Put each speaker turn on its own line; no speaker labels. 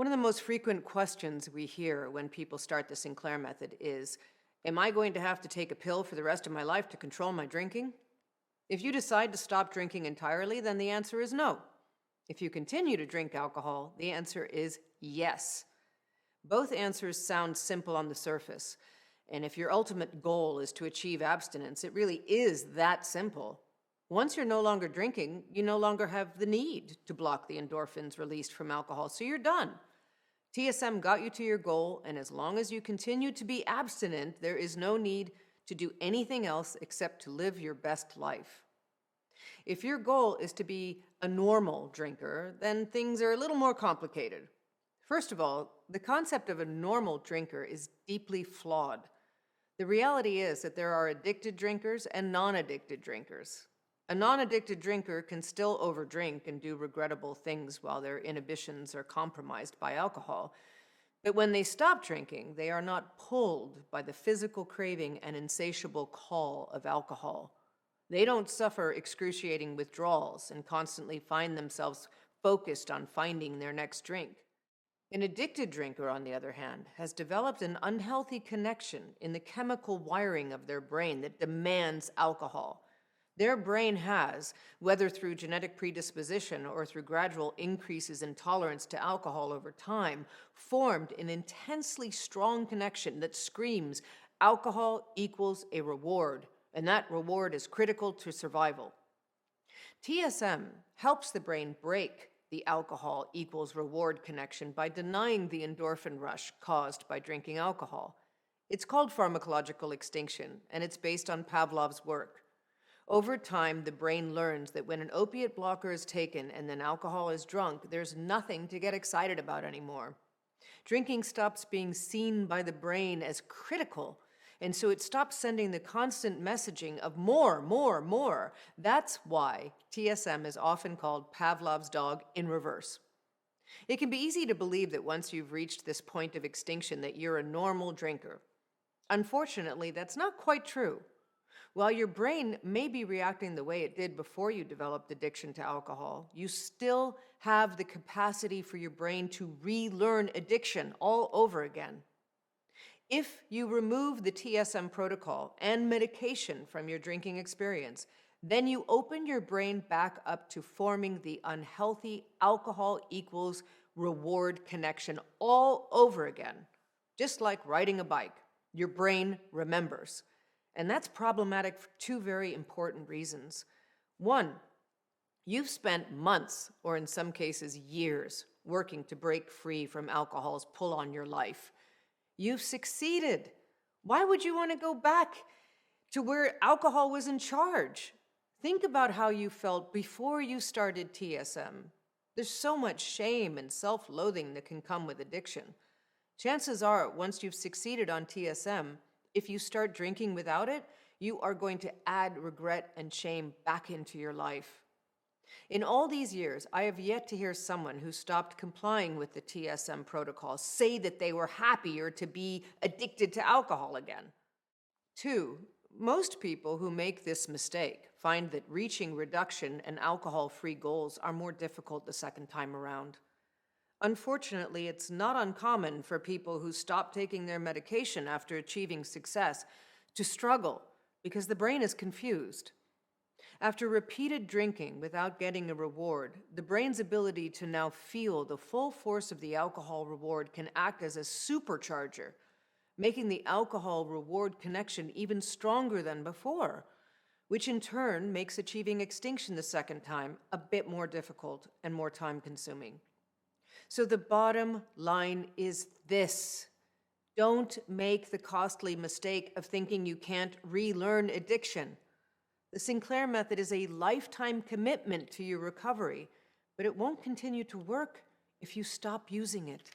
One of the most frequent questions we hear when people start the Sinclair Method is, am I going to have to take a pill for the rest of my life to control my drinking? If you decide to stop drinking entirely, then the answer is no. If you continue to drink alcohol, the answer is yes. Both answers sound simple on the surface, and if your ultimate goal is to achieve abstinence, it really is that simple. Once you're no longer drinking, you no longer have the need to block the endorphins released from alcohol, so you're done. TSM got you to your goal, and as long as you continue to be abstinent, there is no need to do anything else except to live your best life. If your goal is to be a normal drinker, then things are a little more complicated. First of all, the concept of a normal drinker is deeply flawed. The reality is that there are addicted drinkers and non-addicted drinkers. A non-addicted drinker can still overdrink and do regrettable things while their inhibitions are compromised by alcohol. But when they stop drinking, they are not pulled by the physical craving and insatiable call of alcohol. They don't suffer excruciating withdrawals and constantly find themselves focused on finding their next drink. An addicted drinker, on the other hand, has developed an unhealthy connection in the chemical wiring of their brain that demands alcohol. Their brain has, whether through genetic predisposition or through gradual increases in tolerance to alcohol over time, formed an intensely strong connection that screams, alcohol equals a reward, and that reward is critical to survival. TSM helps the brain break the alcohol equals reward connection by denying the endorphin rush caused by drinking alcohol. It's called pharmacological extinction, and it's based on Pavlov's work. Over time, the brain learns that when an opiate blocker is taken and then alcohol is drunk, there's nothing to get excited about anymore. Drinking stops being seen by the brain as critical, and so it stops sending the constant messaging of more, more, more. That's why TSM is often called Pavlov's dog in reverse. It can be easy to believe that once you've reached this point of extinction that you're a normal drinker. Unfortunately, that's not quite true. While your brain may be reacting the way it did before you developed addiction to alcohol, you still have the capacity for your brain to relearn addiction all over again. If you remove the TSM protocol and medication from your drinking experience, then you open your brain back up to forming the unhealthy alcohol equals reward connection all over again. Just like riding a bike, your brain remembers. And that's problematic for two very important reasons. One, you've spent months, or in some cases years, working to break free from alcohol's pull on your life. You've succeeded. Why would you want to go back to where alcohol was in charge? Think about how you felt before you started TSM. There's so much shame and self-loathing that can come with addiction. Chances are, once you've succeeded on TSM, if you start drinking without it, you are going to add regret and shame back into your life. In all these years, I have yet to hear someone who stopped complying with the TSM protocol say that they were happier to be addicted to alcohol again. Two, most people who make this mistake find that reaching reduction and alcohol-free goals are more difficult the second time around. Unfortunately, it's not uncommon for people who stop taking their medication after achieving success to struggle because the brain is confused. After repeated drinking without getting a reward, the brain's ability to now feel the full force of the alcohol reward can act as a supercharger, making the alcohol reward connection even stronger than before, which in turn makes achieving extinction the second time a bit more difficult and more time-consuming. So the bottom line is this: don't make the costly mistake of thinking you can't relearn addiction. The Sinclair Method is a lifetime commitment to your recovery, but it won't continue to work if you stop using it.